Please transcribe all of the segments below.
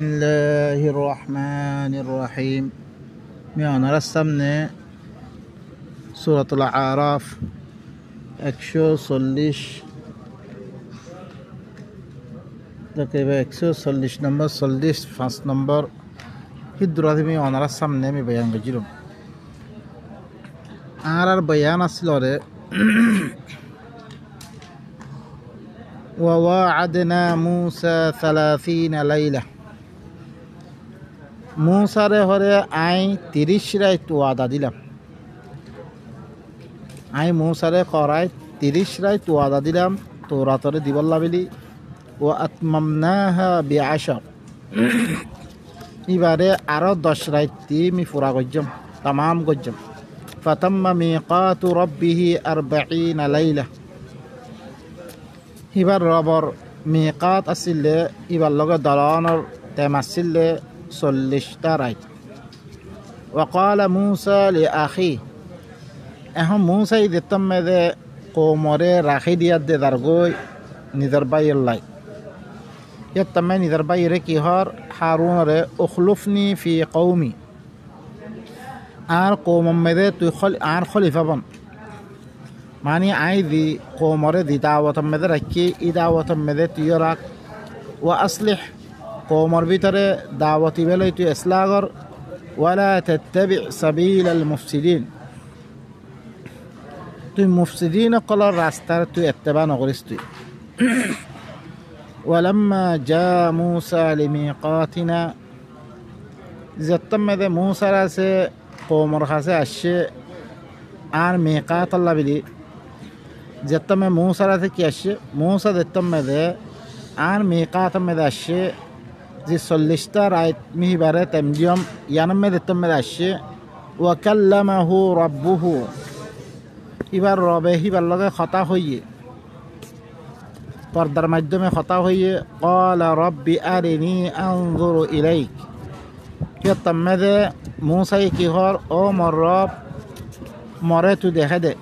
Bismillahir Rahmanir Rahim. Meana samne Suratul A'raf 140 তকরিবা 140 নম্বর 45 নম্বর হিদ্রাতে মেয়ানার সামনে আমি বয়ান করেছিলাম আর বয়ান আসছিল রে وواعدنا موسى 30 ليلة موسى হরে আই 30 রাত ওয়াদা দিলাম আই মুসারে করাই 30 রাত ওয়াদা দিলাম তোরাতরে দিবল্লা বিলি ও আতমামনাহা বিআশর এবারে আরো 10 রাত মি পুরা করলাম तमाम করলাম ফাতাম্মা মিকাতু রাব্বিহি 40 লাইলা এবার রবর মিকাত আসিলে এবার লগে দলানোর টাইম আসিলে 40টা রাত وقال موسى لأخيه এখন মুসা দিতাম মেদে কোমরে রাখি দিয়া দে দারগই নিদার বাইর লাই ইয়াত্তামে নিদার বাইরে কি হর হারুনরে উখলুফনি ফি কওমি আর কোম মেদে তুই আর খলিফা বন মানে আই দি কোমরে দি দাওয়াতম মেদে রাখি ই দাওয়াতম মেদে তুই রাখ ও আসলিহ কোমর ভিতরে দাওয়াতি বেলাই তুই ইসলাগর ওয়ালা তাত্তাবি সাবিলাল মুফসিদিন তুই মুফসিদিন কলার রাস্তার তুই ইত্তেবা নকরিস তুই ওয়ালাম্মা জা মুসা লিমিকাতিনা যতম মেদে মুসার আছে কোমর কাছে আসে আর মিকাত আল্লাহ বিলি যতমে মুসার আছে কি আসে মুসা যতম মেদে আর মিকাত মেদে আসে যে 40টা রাত মিহিবারে তেমজিয়ম ইয়ানম মেদে যতম মেদে আসে ওয়া কাল্লামাহু রাব্বুহু এবার রবে হিবার লগে কথা হইয়ে পর্দার মাধ্যমে কথা হইয়ে ক্বালা রাব্বি আরিনি আনজুরু ইলাইক ইয়াতাম্মাদে মুসাই কি হর ও মোর রব মরে তুই দেখে দে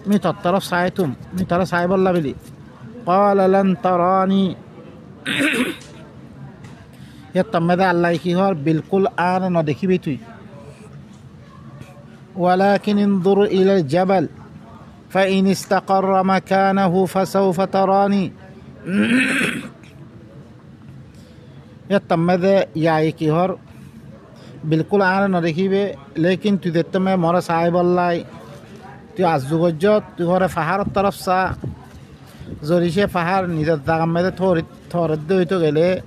মি তোর তরফ চাইতুম মি তোরা চাই বললা বিলি ক্বালা লান তারানি ইয়াতাম্মাদে আল্লাহ কি হর বিলকুল আর ন দেখিবি তুই ولكن انظر إلى الجبل فإن استقر مكانه فسوف تراني يتمذ يعيكي هر بالكل عانا نركيبه لكن تدتمه مرة صاحب الله تو عزو گجت تو هر فحر الطرف سا زوريشه فحر نيزد دغمده تورد دويتو گله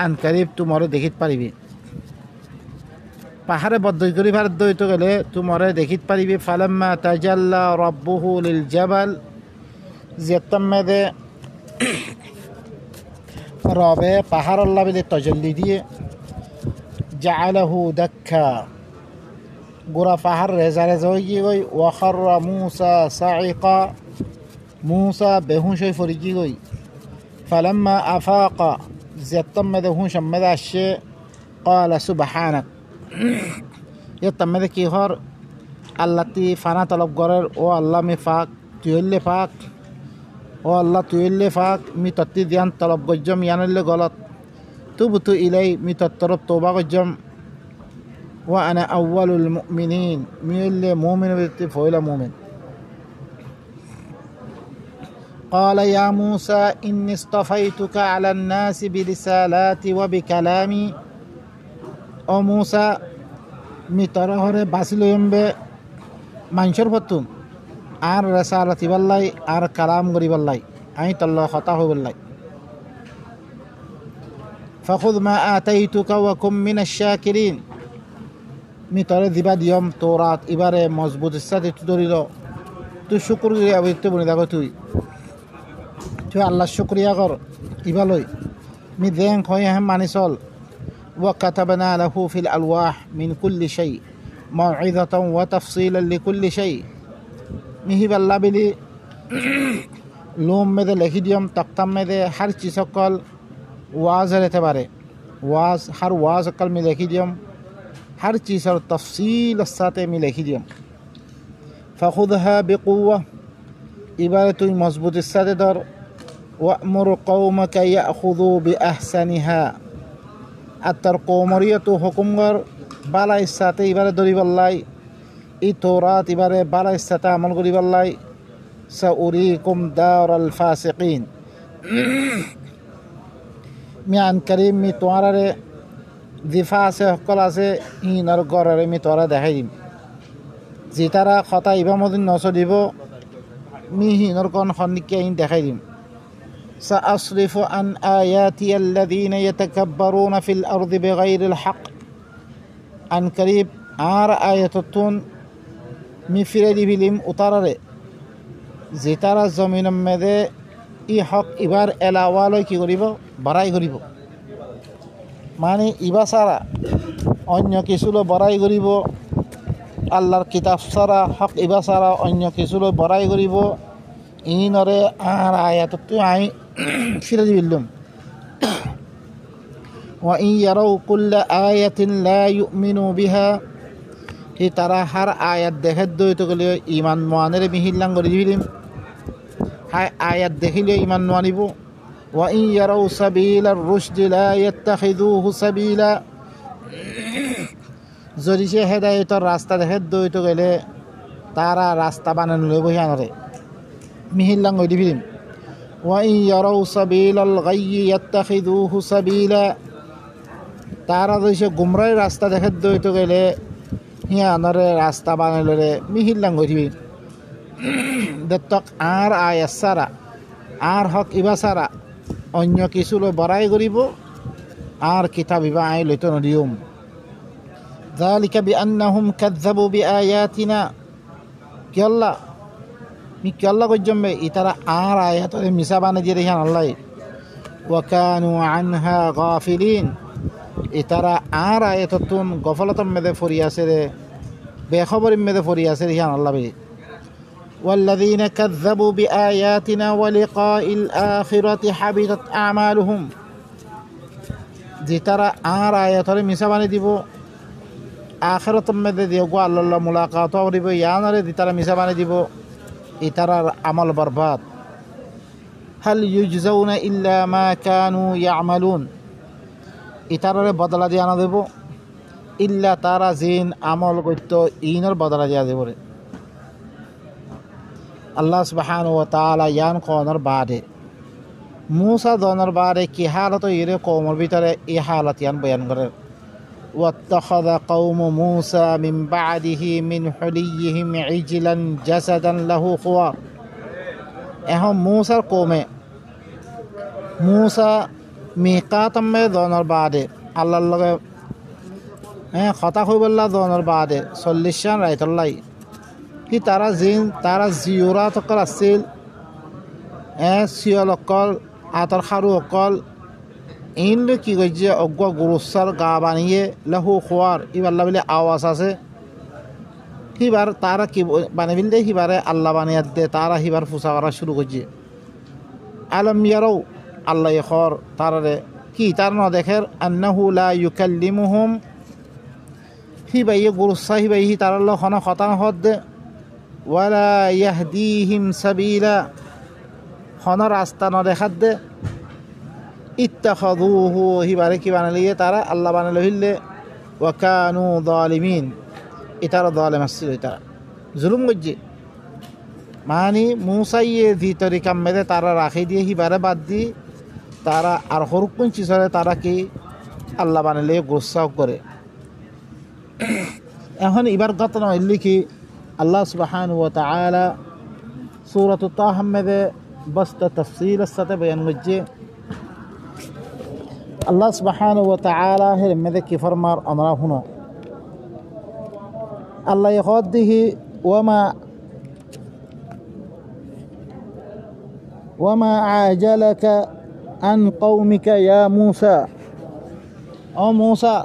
ان قريب تو مرة دكت پاريبي পাহাড়ে বদ্ধই করি ভারত দইতে গেলে তোমারে দেখিত পারিবি ফালাম্মা তাজাল্লা রাব্বুহু লিল জাবাল যেতমদে রবে পাহাড় আল্লাহ বিলে তাজাল্লি দিয়ে জাআলাহু দাক্কা গোরা পাহাড় রেজারে হয়ে গই ওয়া খাররা মুসা সাইকা মুসা বেহুশ হয়ে পড়ি গই ফালাম্মা আফাকা যেতমদে হুশ মদে আসে قال سبحانك ইয়াতাম্মাদে কি হর আল্লাহ তি ফানা তলব গরের ও আল্লাহ মি ফাক তুইলে ফাক ও আল্লাহ তুইলে ফাক মি তত্তি দিয়ান তলব গজ্জম ইয়ানলে গলত তুবতু ইলাই মি তত্তরব তওবা গজ্জম ওয়া আনা আউয়ালুল মুমিনিন মিলে মুমিন বিতি ফয়লা মুমিন قال يا موسى إني اصطفيتك على الناس برسالاتي وبكلامي ও মুসা মি তরা হরে বাসিলম্বে মানুষের পতুন আর রেসালাতি বল্লাই আর কালাম করি বল্লাই আমি তল্লা কথা হই বল্লাই ফাখুদ মা আতাইতুকা ওয়া কুম মিনাশ শাকিরিন মি তরে দিবা দিয়ম তোরাত এবারে মজবুত সাথে তুই ধরিল তুই শুকরিয়া আবিতে বনি দেখো তুই আল্লাহ শুকরিয়া কর ইবালই মি দেন হয় হে মানি চল وكتبنا له في الألواح من كل شيء موعظة وتفصيلا لكل شيء مهب الله بلي لوم مده لخيديوم تقتم مده هر چیز کل واز رہتے بارے واز ہر واز کل میں لخيديوم هر چیز اور تفصیل الساتے میں لخيديوم فخذها بقوة عبارت مضبوط الساتے در وأمر قومك يأخذوا بأحسنها আর তার কৌমরিয়া তো হুকুমগর বালা ইচ্ছাতে এবারে ধরি পাল্লাই ই তৌরাত এবারে বালা ইচ্ছাতে আমল করি পাল্লাই সা উরিকুম দারাল ফাসিকিন মিয়ান করিম মি তোমারে দিফা আছে সকল আছে ইনর গড়রে মি তোরা দেখাই দিম যে তারা কথা ইবামদিন নচলিব মি হিনর কন সন্নিকে ইন দেখাই দিম سأصرف عن آياتي الذين يتكبرون في الأرض بغير الحق عن قريب আর আয়াততুন মি ফিরে দিবিলিম উতারারে যে তারা জমিনের মেদে ই হক ইবার এলাওয়ালয় কি করিব বাড়াই করিব মানে ইবা ছাড়া অন্য কিছুলো বড়াই করিব আল্লাহর কিতাব ছাড়া হক ইবা ছাড়া অন্য কিছুলো বড়াই করিব ইনরে আর আয়াততো আই ফিরে দিলাম ওয়া ইন ইয়ারাউ কুল্লা আয়াতিন লা ইউমিনু বিহা হি তারা হার আয়াত দেখে দইত গলে ইমান মানের মিহিল্লাং করে দিবিলিম হাই আয়াত দেখিলে ইমান মানিব ওয়া ইন ইয়ারাউ সাবিলার রুশদ লা ইয়াত্তাখিযুহু সাবিলা যদি সে হেদায়েতর রাস্তা দেখে দইত গেলে তারা রাস্তা বানানো লইব হিয়ানরে মিহিল্লাং করে দিবিলিম ওয়া ইন ইয়ারাউ সাবিলাল গায়য়ি ইয়াত্তাখিযুহু সাবিলা তারা যদি সে গুমরাই রাস্তা দেখে দইত গেলে হিয়ানরে রাস্তা বানাইলরে মিহিল্লাং করে দিবি দত্তক আর আয়াত সারা আর হক ইবা সারা অন্য কিছুলো বড়াই করিব আর কিতাব ইবা আই লইত নদিয়ম যালিকা বিআন্নাহুম কাযযাবু বিআয়াতিনা কিয়াল্লা মি কিয়াল্লা কইজম্বে ইতারা আর আয়াতরে মিছা বানাই দিয়ে দেখান আল্লাহ ওয়া কানু আনহা গাফিলিন ইতারা আর আয়াততুন গফলতম মেদে ফরি আছে রে বেখবর মেদে ফরি আছে দেখান আল্লাহ বে والذين كذبوا بآياتنا ولقاء الآخرة حبطت أعمالهم যে তারা আর আয়াতরে মিছা বানাই দিব আখিরাত মধ্যে দিয়ে গো আল্লাহ মুলাকাত করিব ইয়ানরে দি তারা মিছা বানাই দিব ইতারার আমল বরবাদ হাল ইউজজাউনা ইল্লা মা কানু ইয়ামালুন ইতারারে বদলা দিয়া না দেব ইল্লা তারা জিন আমল করত ইনর বদলা দিয়া দেব রে আল্লাহ সুবহানাহু ওয়া তাআলা ইয়ান কোনর বাদে মুসা দনর বাদে কি হালত ইরে কওমর ভিতরে এই হালত ইয়ান বয়ান করে واتخذ قوم موسى من بعده من حليهم عجلا جسدا له خوار এখন মুসার কওমে মুসা মিকাতম মে দনর বাদে আল্লাহর লগে কথা কইবল্লা দনর বাদে 40 শান রাইতল্লাই কি তারা জিওরা তকল আছিল সিয়ল অকল আতর খারু অকল ইনলে কি কইছে অজ্ঞ গুরুসার গা বানিয়ে লাহু খোয়ার ইবাল্লা বলে আওয়াজ আছে হিবার তারা কি বানাবিল দে হিবারে আল্লাহ বানিয়ে দে তারা হিবার ফুসা করা শুরু করছে আলম ইয়ারাও আল্লাহ খর তারারে কি তার ন দেখের আন্নাহু লা ইউকাল্লিমুহুম হিবাই গুরুসা হিবাই হি তার ল খনা খতাং হদ দে ওয়ালা ইয়াহদিহিম সাবিলা খনা রাস্তা ন দেখাত দে ইত্তাখাযুহু হিবারে কি বানালিয়ে তারা আল্লাহ বানালো হিললে ওয়া কানু যালিমিন ইতারা যালিম আসছিল ইতারা জুলুম করছে মানে মুসাইয়ে দি তরিকা মেদে তারা রাখি দিয়ে হিবারে বাদ দি তারা আর হরুকুন চিসরে তারা কি আল্লাহ বানালে গোসাও করে এখন এবার ঘটনা হইলি কি আল্লাহ সুবহানাহু ওয়া তাআলা সূরাত তাহা মেদে বস্তা তাফসীলের সাথে বয়ান করছে আল্লাহ সুবহানাহু ওয়া তাআলা হের মেদে কি ফরমার আমরা শুনো আল্লাহ ইয়াদিহি ওয়ামা আজালাকা আন কওমিকা ইয়া মূসা ও মূসা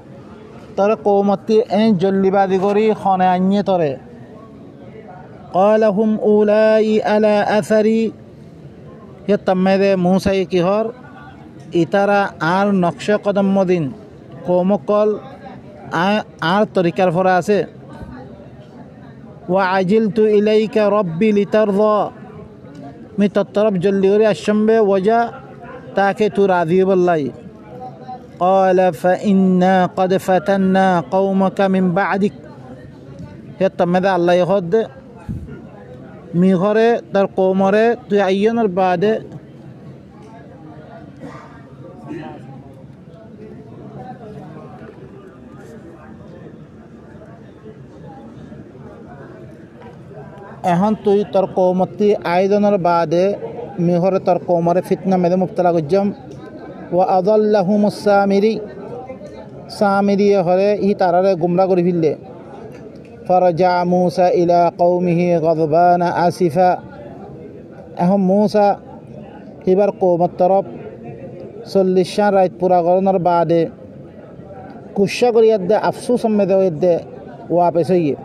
তোর কওমতি এন জল্লিবাদি করি খনে আনিয়ে তরে ক্বালাহুম উলাই আলা আসারি হে তম্মেদে মূসাই কি হর ইতারা আর নকশা কদম মদিন কৌমকল আর তরিকার ফরা আছে ওয়া আজিলতু ইলাইকা রব্বি লিতারদা মি তোর তরফ জলদি করে আসম্বে ওজা তাকে তু রাজি বললাই قال فإنا قد فتنا قومك من بعدك يتمدى الله يخد ميغره در قومره تعين بعد এখন তুই তোর কৌমতি আয়োজনের বাদে মিহরে তোর কৌমরে ফিতনা মেদে মুবতলা গজ্জম ও আদাল্লাহুমুস সামিরি হরে ই তারারে গুমরা করে ফেললে ফরজা মুসা ইলা কৌমিহি গদবানা আসিফা এখন মুসা এবার কৌমত তরফ 40 রাত পুরা করানোর বাদে কুশা করি দে আফসুস মেদে দে ওয়াপেস হইয়ে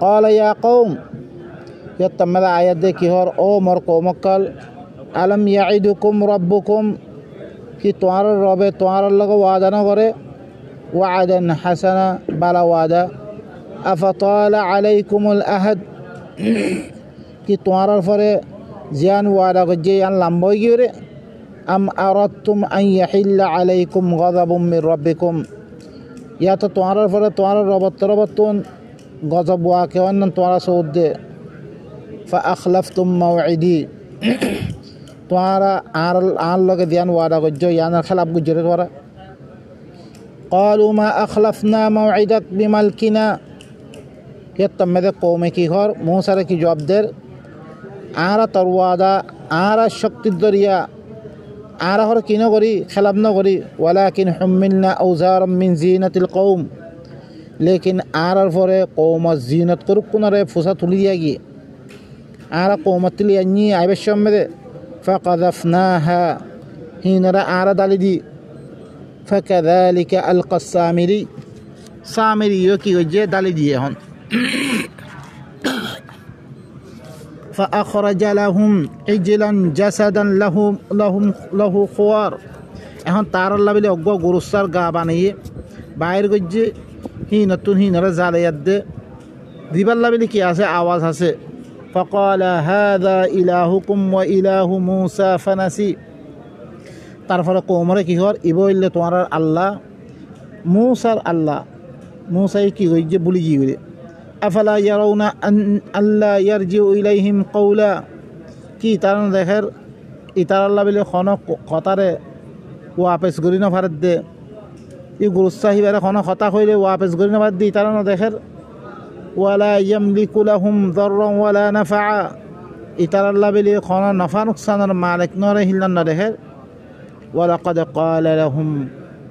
قال يا قوم يتمد آيات دي كهور او مر قومكال ألم يعدكم ربكم كي توار الرب توار الله وعدا نغري وعدا حسنا بلا وعدا أفطال عليكم الأهد كي توار الفري زيان وعدا قجي أن لامبوي جيري أم أردتم أن يحل عليكم غضب من ربكم يا توار الفري توار الرب تربطون غضب واقع أن توار سود فأخلفتم موعدي توارا آل لغ ديان وعدا قجو يعني الخلاف قجرت ورا قالوا ما أخلفنا موعدك بملكنا يتمد قومي كي خور موسى کی جواب در آرا تروادا آرا شكت الدريا آرا خور كينو غري خلاف نغري ولكن حملنا أوزارا من زينة القوم लेकिन आर फरे कौम जीनत करुकुनरे फुसा तुलियागी आर कौमतली अन्नी आयबशम में फकदफनाहा हिनरा आर दालिदी फकذلك القى सामिरी यो की वजह दालिदी हन فأخرج لهم عجلا جسدا له خوار এখন তার লাবিলে অগ্গ গুরুসার গা বানিয়ে বাইর গজ্জে হি নতুন হি নরা জালায়াত দে দিবার লাবিলে কি আছে আওয়াজ আছে فقال هذا إلهكم وإله موسى فنسي তারপরে কোমরে কি হর ইবইলে তোমার আল্লাহ মুসার আল্লাহ মুসাই কি হইছে বলি গিয়ে আফালা ইয়ারাউনা আন আল্লা ইয়ারজিউ ইলাইহিম কওলা কি তার দেখের ইতার আল্লাহ বলে খন কথারে ওয়াপস করি না ভারত দে ই গুরুসাহিবারে খন কথা কইলে ওয়াপস করি না ভারত দি তার দেখের ওয়ালা ইয়ামলিকু লাহুম দাররা ওয়ালা নাফা ইতার আল্লাহ বলে খন নফা নুকসানের মালিক নরে হিল্লান না দেখের ولقد قال لهم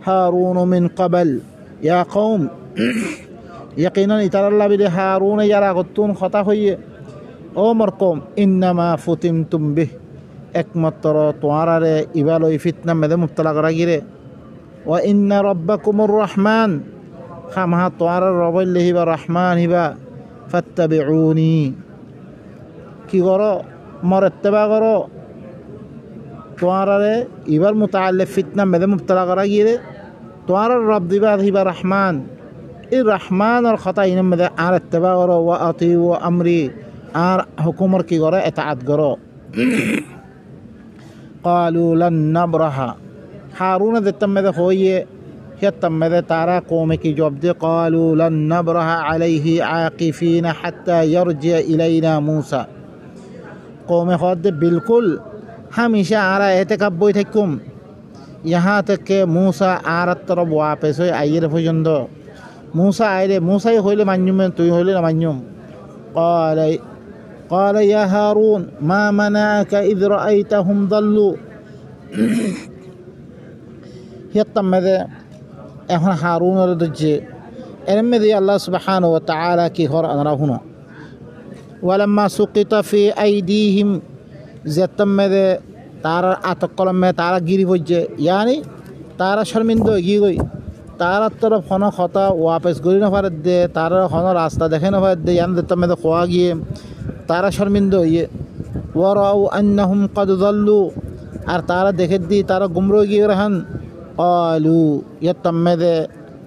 هارون من قبل يا قوم يقينا ترى الله بده هارون يرى غتون خطا هي عمر قوم انما فتنتم به একমাত্র তোয়ারারে ইবালই ফিতনা মেদে মুবতলা করা গিরে وان ربكم الرحمن খামহা তোয়ারার রবইলে হিবা রহমান হিবা ফাত্তাবিউনি কি করো মর ইত্তেবা করো তোয়ারে ইবার মুতাআল্লিক ফিতনা মেদে মুবতলা করা গিয়ে তোয়ার রব দিবা হিবা রহমান এই রহমান আর খতা ইন মেদে আর ইত্তেবা করো ওয়া আতিউ আমরি আর হুকুমর কি করো ইতাআত করো قالوا لن نبرح হারুন দেতম মেদে হইয়ে হেতম মেদে তারা কওমে কি জবাব দে قالوا لن نبرح عليه عاقفين حتى يرجع الينا موسى কওমে খদ বিলকুল हमेशा आरा एहतिकाफ बई थकुम यहाँ तक के मूसा आरात तरफ वापस हो आइए पर्यन्त मूसा आइले मूसाई हইলে मान्युम तुई हইলে ना मान्युम قال يا هارون ما منعك إذ رأيتهم ضلوا يتمد এখন হারুনের দজ্জে এরমে আল্লাহ সুবহানাহু ওয়া তাআলা কি হর আনরা হুনো ولما سقط في أيديهم যেতমে তার আতকলমে তারা গিরি হচ্ছে ইয়ানি তারা শর্মিন্দ গিয়ে গই তার তরফ হন কথা ওয়াপস গড়ি না পারে দে তার হন রাস্তা দেখে না পারে দে ইয়ান যেতমে খোয়া গিয়ে তারা শর্মিন্দ হইয়ে ওয়ারাউ আন্নাহুম কদ যাল্লু আর তারা দেখে দি তারা গুমরো গিয়ে রহন ক্বালু ইয়াতমে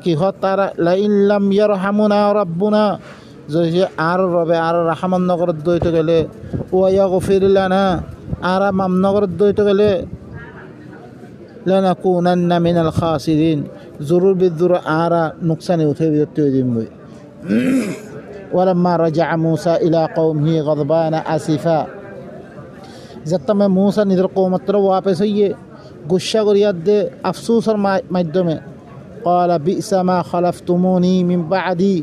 কি হ তারা লাইন লাম ইয়ারহামুনা রাব্বুনা যে আর রবে আর রাহমান নগর দইতে গেলে ওয়া ইয়াগফির লানা আরা মামনগর দইতে গেলে লানাকুনান্না মিনাল খাসিরিন জরুর বিদুর আরা নুকসানে উঠে বিরতি দিমবই ওয়ালাম্মা রাজা মূসা ইলা কওমিহি গদবানা আসিফা যতমে মূসা নিজের কওমত্র ওয়াপস হইয়ে গুসা করিয়াত দে আফসোসের মাধ্যমে قال بئس ما خلفتموني من بعدي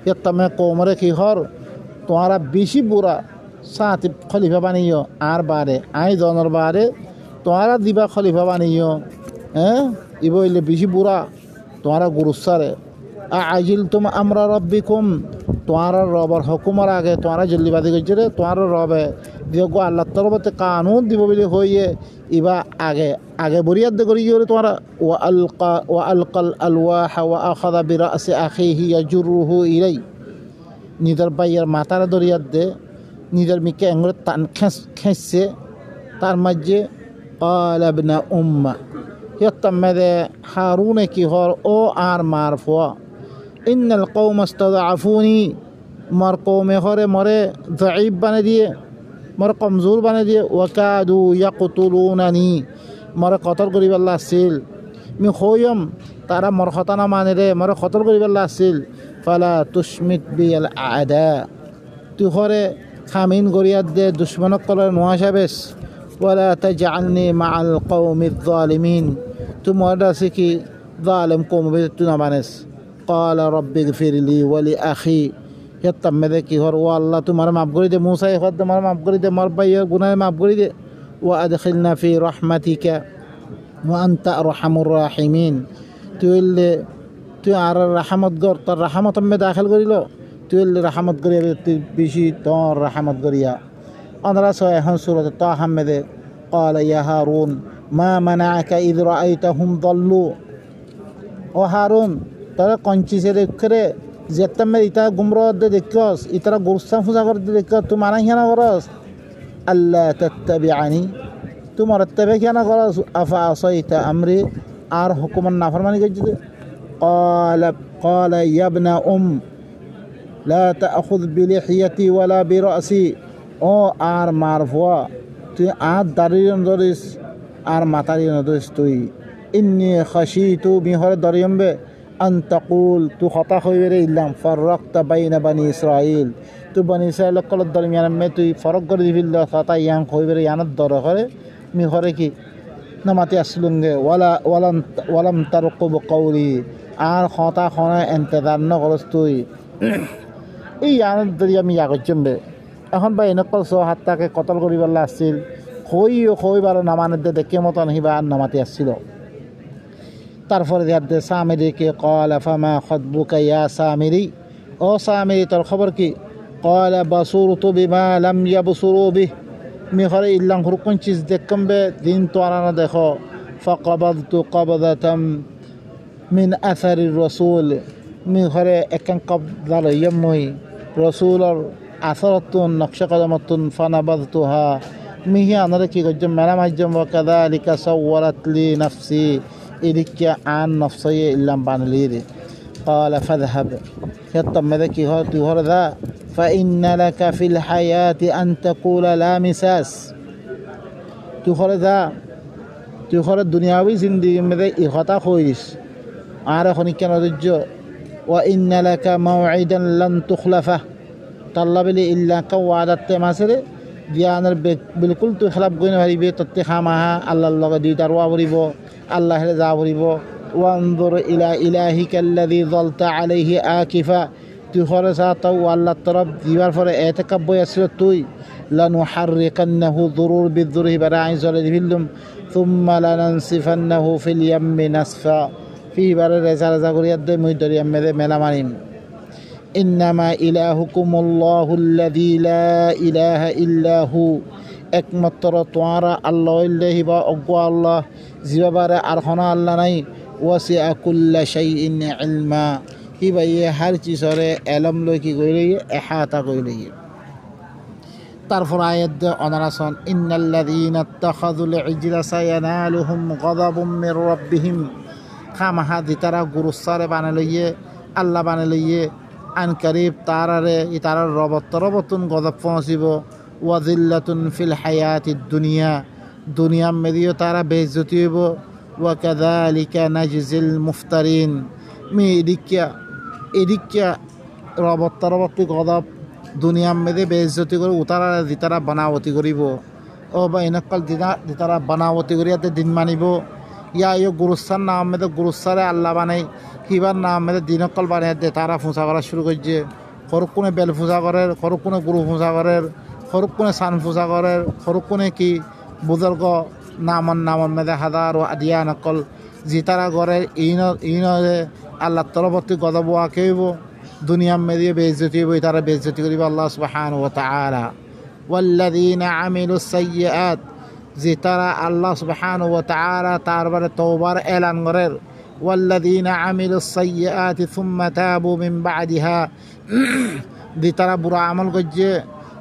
يتمه قومره কি হর তোমারা বেশি বুড়া সাথে খলিফা বানিও আর বারে আই জনের বারে তোমারা দিবা খলিফা বানিও হ্যাঁ ইবইলে বেশি বুড়া তোমারা গুরুসারে আজিল তুম আমরা রব্বিকুম তোমার রবের হুকুমের আগে তোমারা জলদিবাদি করছে তোমার রবে দিয়ে গো আল্লাহ তরফতে কানুন দিব বলে হইয়ে ইবা আগে আগে বরিয়াদ করি তোমার ওয়া আলকাল আলওয়াহা ওয়া আখাযা বিরাসি আখিহি ইয়াজুরুহু ইলাই নিজের ভাইয়ের মাথার দরিয়াদ দে নিজের মিকে এঙ্গরে টান খেঁচছে তার মাঝে قال ابن يتمد هارون কি হর ও আর মারফুয়া إن القوم استضعفوني مر قوم خره مره ضعيف بنا দিয়ে مر কমজোর বানা দিয়ে وكادوا يقتلونني مر قتل করিব আল্লাহ আসিল মি খোয়ম তারা মর খতানা মানে রে মর কতল করিব আল্লাহ আসিল ফালা তুশমিত বিল আদা তুই খরে খামিন গরিয়াত দে দুশমনক কলার নোয়াশাবেস ولا تجعلني مع القوم الظالمين তুই মরদা সিকি জালেম কওম বেতুনা বানেস قال رب اغفر لي ولأخي يتمده কি হর ও আল্লাহ তোমার মাফ করে দে মুসা এ খদ মার মাফ করে দে মার ভাইয়ের গুনাহ মাফ করে দে وادخلنا في رحمتك وانت ارحم الراحمين তুই আর রহমত গর তোর রহমত মে দাখিল করিল তুই রহমত করিয়া তুই বেশি তোর রহমত করিয়া 15 এখন সূরা তাহা মে قال يا هارون ما منعك اذ رايتهم ضلوا ও হারুন তারা কঞ্চিসে দেখরে যেতমে ইতা গুমরাহ দে দেখছস ইতারা গুরস্তান ফুজা করতে দেখ তুই মানা হিনা করস আল্লাহ তাত্তাবিআনি তোমার তবে কেন করস আফা আসাইতা আমরি আর হুকুম নাফরমানি করছিস قال يا ابن لا تأخذ بلحيتي ولا برأسي ও আর মারফুয়া তুই আর দাঁড়িয়ে ধরিস আর মাথারি নদরিস তুই ইন্নি খাশিতু মিহরে দরিয়মবে আন তাকুল তু খতা হইবে ইল্লাম ফাররাকতা বাইনা বানি ইসরাইল তু বানি ইসরাইল কল দরমিয়ান মে তুই ফরক করে দিবিল্লা খতা ইয়াং হইবে ইয়ানত দর করে মিহরে কি নামাতি আসলুঙ্গে ওয়ালাম তারকুব কওলি আর খতা খনা ইন্তজার ন করস তুই এই ইয়ানত দরিয়া মি আগজমবে এখন বা এনেকল সো হাত্তাকে কতল করিবাল্লা আসছিল খইবার নামানে দেখে মতন হিবা আর নামাতি আসছিল তারপরে দেখতে সামিরিকে কল ফামা খতবুকা ইয়া সামিরি ও সামিরি তোর খবর কি কল বাসুরতু বিমা লাম ইয়াবসুরু বিহ মিখরে ইল্লাম হুরকুন চিজ দেখকমবে দিন তো আনা দেখো ফাকাবাদতু কবদাতাম মিন আসারির রাসূল মিখরে একান কবদা লইয়ামই রাসূলর আসরতুন নকশা কদমতুন ফানাবাদতুহা মিহি আনারে কি গজ্জম মেলা মাজ্জম ওয়া কাযালিকা সাওয়ারাত লি নাফসি ইদিকে আন নফসয়ে ইল্লাম বানলিরে قال فاذهب يتمده কি হয় তুই হর দা فإن لك في الحياة أن تقول لا مساس তুই হর দা তুই হর দুনিয়াবি জিন্দেগি মধ্যে এই কথা কইস আর এখন কেন ধৈর্য وإن لك موعدا لن تخلفه তাল্লা বলে ইল্লা কা ওয়াদাতে মাসরে দিয়ানের বিলকুল তুই খেলাপ গইনা পারিবে তত্তে খামাহা আল্লাহর লগে দুইটার ওয়া ভরিব আল্লাহরে যা ভরিব ওয়ানজুর ইলা ইলাহিকাল্লাযী যালতা আলাইহি আকিফা তুই খরসা তাও আল্লাহর তরফ দিবার পরে এতেকাব্য আসল তুই লানুহাররিকান্নাহু যুরুর বিযুরহি বারাই জলে দিবিল্লুম সুম্মা লানানসিফান্নাহু ফিল ইয়াম্মি নাসফা ফি বারে রেজা রেজা করিয়া দে মুই দরিয়া মেদে মেলা মারিম إنما إلهكم الله الذي لا إله إلا هو একমাত্র তোয়ারা আল্লাহ ইল্লাহি বা অজ্ঞ আল্লাহ জিবাবারে আর হনা আল্লাহ নাই ওয়াসিআ কুল্লা শাইইন ইলমা কি ভাই হার চিজরে এলম লই কি কইলে এহাতা কইলে তারপর আয়াত অনারাসন ইন্নাল্লাযীনা ইত্তাখাযুল ইজলা সায়ানালুহুম গাযাবুম মির রাব্বিহিম খামাহা দিতারা গুরুসারে বানালইয়ে আল্লাহ বানালইয়ে আন করিব তারারে ইতারার রবতন গজব পৌঁছিব ওয়াজিল্লাতুন ফিল হায়াতিদ দুনিয়া দুনিয়া মেদিও তারা বেইজ্জতি হইব ওয়াকাযালিকা নাজজিল মুফতারিন মি এদিকিয়া রবত্তি গদব দুনিয়ার মেদে বেইজ্জতি করে উতারা দিতারা বানাওতি করিব ও বা এনেকল দিতারা বানাওতি করিয়াতে দিন মানিব ইয়া ইয় গুরুস্থান নাম মেদে গুরুস্থারে আল্লাহ বানাই কিবার নাম মেদে দিনকল বানাই দে তারা ফুঁসা করা শুরু করছে খরক কোনে বেল ফুঁসা করের খরক কোনে গুরু ফুঁসা করের খরক কোনে সান ফুঁসা করের খরক কোনে কি বুজুর্গ নামন মেদে হাজার ও আদিয়া নকল জিতারা গড়ের ইনরে আল্লাহ তরবর্তী গদব আঁকেইব দুনিয়ার মেদিয়ে বেইজ্জতি হইব তারা বেইজ্জতি করিব আল্লাহ সুবহানাহু ওয়া তাআলা ওয়াল্লাযীনা আমিলুস সাইয়্যাত জিতারা আল্লাহ সুবহানাহু ওয়া তাআলা তারবারে তওবার এলান করের ওয়াল্লাযীনা আমিলুস সাইয়্যাত সুম্মা তাবু মিন বা'দিহা জিতারা বুরা আমল করছে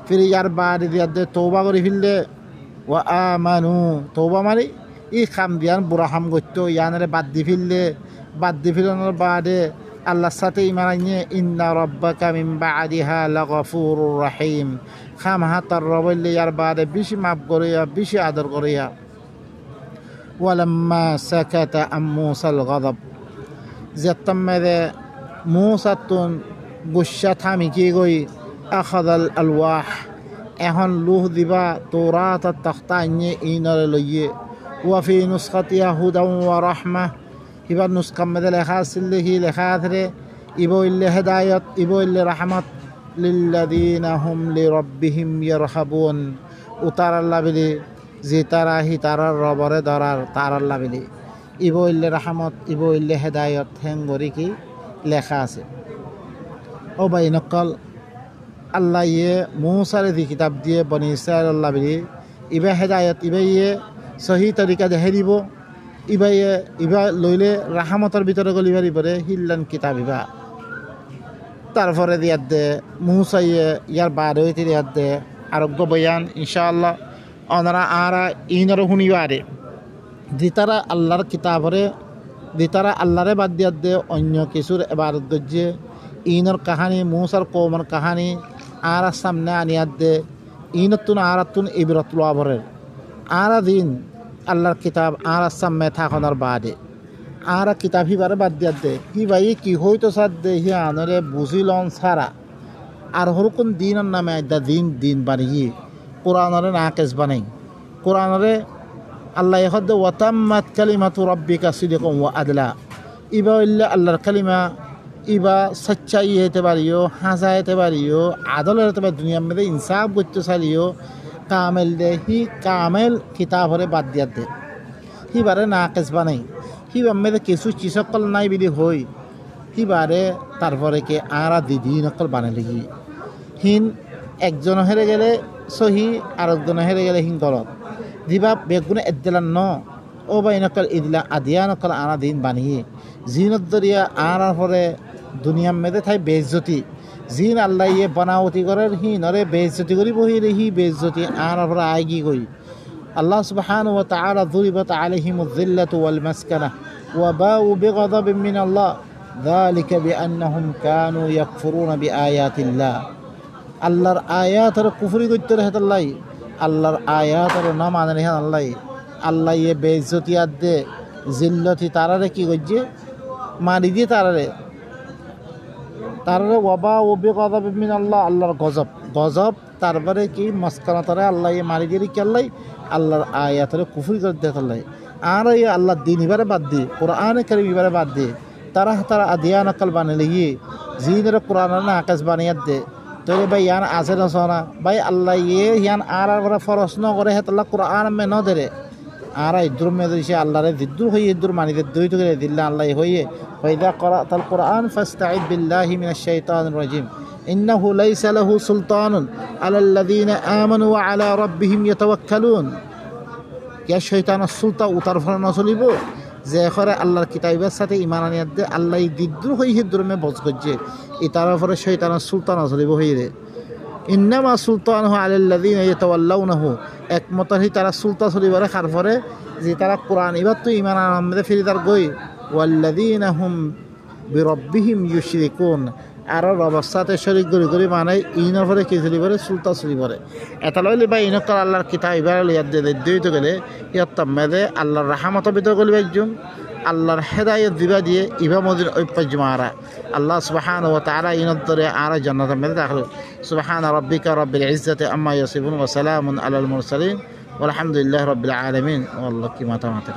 ফিরে ইয়ার বাদে দিয়ে তওবা করে ফেললে ওয়া আমানু তওবা মানে ই খাম দিয়ান বুড়া হাম করতো ইয়ানরে বাদ দি ফিরানোর বাদে আল্লাহর সাথে ইমান আনিয়ে ইন্না রাব্বাকা মিন বা'দিহা লাগফুরুর রহিম খাম হাতার রবইলে ইয়ার বাদে বেশি মাফ করিয়া বেশি আদর করিয়া ওয়ালাম্মা সাকাতা আম মূসাল গাদাব যেতম্মেদে মূসাতুন গুসা থামি কি গই আখাদাল আলওয়াহ এখন লুহ দিবা তৌরাত তখতা আনিয়ে ইনরে লইয়ে ওয়াফি নুসখাতিয়া হুদাম ওয়া রাহমা হিবার নুসখাম মেদে লেখা আছিল হি লেখা আছে ইবো ইল্লে হেদায়ত ইবো ইল্লে রাহমাত লিল্লাযীনা হুম লিরাব্বিহিম ইয়ারহাবুন উতার আল্লাহ বিলি যে তারা হি তারার রবরে ধরার তার আল্লাহ বিলি ইবো ইল্লে রাহমত ইবো ইল্লে হেদায়ত হেঙ্গরি কি লেখা আছে ও ভাই নকল আল্লাহ ইয়ে মূসারে দি কিতাব দিয়ে বনি ইসরাইল আল্লাহ বিলি ইবা হেদায়ত ইবা ইয়ে সহি তরিকা দেখে দিব ইবা লইলে রাহামতর ভিতরে গলিবার ইবারে হিল্লান কিতাব ইবা তারপরে দিয়ার দে মূসাইয়ে ইয়ার বাদ হইতে দিয়ার দে আরোগ্য বয়ান ইনশাআল্লাহ অনারা আরা ইনরও শুনিবারে দিতারা আল্লাহর কিতাবরে দিতারা আল্লাহরে বাদ দিয়ার দে অন্য কিছুর এবারত গজ্জে ইনর কাহানি মূসার কৌমর কাহানি আরা সামনে আনিয়ার দে ইনতুন আরাতুন ইবরত লবরের আরা দিন আল্লাহর কিতাব আরা সামনে থাকনার বাদে আরা কিতাব হিবারে বাদ দিয়ার দে হিবাই কি হইতো সার দে হি আনরে বুঝিলন ছাড়া আর হরকুন দিনের নামে আইদা দিন বানিয়ে কোরআনরে নাকেশ বানাই কোরআনরে আল্লাহ হদ ওয়াতাম্মাত কালিমাতু রাব্বিকা সিদকান ওয়া আদলা ইবা ইল্লা আল্লাহর কালিমা ইবা সচ্চাই হতে পারিও হাসা হতে পারিও আদল হতে পারি দুনিয়ার মধ্যে ইনসাফ করতে চালিও কামেল দে হি কামেল কিতাব হরে বাদ দিয়ার দে হিবারে নাকেশ বানাই হিবার মেয়েদের কিছু চিসকল নাই বিলি হই হিবারে তারপরে কে আরা দিদি নকল বানাই লিখি হিন একজন হেরে গেলে সহি আর একজন হেরে গেলে হিন গলত দিবা বেগুনে এদ্দিলান ন ও বা নকল ইদিলা আদিয়া নকল আনা দিন বানিয়ে জিনত দরিয়া আনার পরে দুনিয়ার মেয়েদের ঠাই বেইজ্জতি জিন আল্লাহ ইয়ে বানাওতি করার হি নরে বেইজ্জতি করি বহি রে হি বেইজ্জতি আনার পরে আয় কি কই আল্লাহ সুবহানাহু ওয়া তাআলা যুরিবাত আলাইহিমুয যিল্লাতু ওয়াল মাসকানা ওয়া বাউ বিগাদাবিন মিনাল্লাহ যালিকা বিআন্নাহুম কানু ইয়াকফুরুনা বিআয়াতিল্লাহ আল্লাহর আয়াতের কুফরি করতে রহে আল্লাহ আল্লাহর আয়াতের না মানে রে আল্লাহ ইয়ে বেইজ্জতি আর দে জিল্লতি তারারে কি করছে মারি দিয়ে তারারে ওয়াবা ও বেগদাব মিন আল্লাহ আল্লাহর গজব তারপরে কি মস্কানা তারা আল্লাহ মারি দিয়ে কি আল্লাহর আয়াতের কুফরি করে দেয় আল্লাহ আর এই আল্লাহ দিন এবারে বাদ দিয়ে কোরআনে কারিম এবারে বাদ দিয়ে তারা আদিয়া নকল বানিয়ে গিয়ে জিনের কোরআন না আকাশ বানিয়ে দে তবে ভাই ইয়ান আছে না সোনা ভাই আল্লাহ ইয়ে ইয়ান আর ফরস ন করে হেতল্লাহ কোরআন মে ন দেরে আর ইদ্দুর মেয়ে সে আল্লাহরে দিদ্দুর হয়ে ইদ্দুর মানি দুই টুকরে দিল্লা আল্লাহ হয়ে ফাইদা করাতাল কোরআন ফাস্তাইদ বিল্লাহি মিনাশ শাইতানির রাজিম ইন্নাহু লাইসা লাহু সুলতানুন আলাল্লাযীনা আমানু ওয়া আলা রাব্বিহিম ইয়াতাওয়াক্কালুন কে শয়তানের সুলতা উতার ফল না চলিব যে করে আল্লাহর কিতাবের সাথে ঈমান আনিয়াত দে আল্লাহ দিদ্দুর হয়ে হিদ্দুর মে বজ করছে ইতার উপরে শয়তানের সুলতান না চলিব হয়ে রে ইন্নামা সুলতানুহু আলাল্লাযীনা ইয়াতাওয়াল্লাউনাহু একমতর হি তারা সুলতা চলিবারে খার পরে যে তারা কোরআন এবার তো ঈমান আনন্দে ফিরিদার গই ওয়াল্লাযীনা হুম বিরাব্বিহিম ইউশরিকুন আর অবস্থাতে শরীর গড়ি গড়ি মানে ইনর পরে কি চলি পরে সুলতা চলি পরে এটা লইলে বা ইনকার আল্লাহর কিতাব এবার ইয়াদ দিয়ে গেলে ইয়াত মেদে আল্লাহর রাহামত বিতর করবে একজন আল্লাহর হেদায়ত দিবা দিয়ে ইবা মদির ঐপ্য মারা আল্লাহ সুবহানাহু ওয়া তাআলা ইনদ্দরে আরা জান্নাতের মধ্যে দাখিল সুবহানা রাব্বিকা রাব্বিল ইজ্জাতি আম্মা ইয়াসিফুন ওয়া সালামুন আলাল মুরসালিন ওয়ালহামদুলিল্লাহি রাব্বিল আলামিন ওয়াল্লাহি মাতা মাতা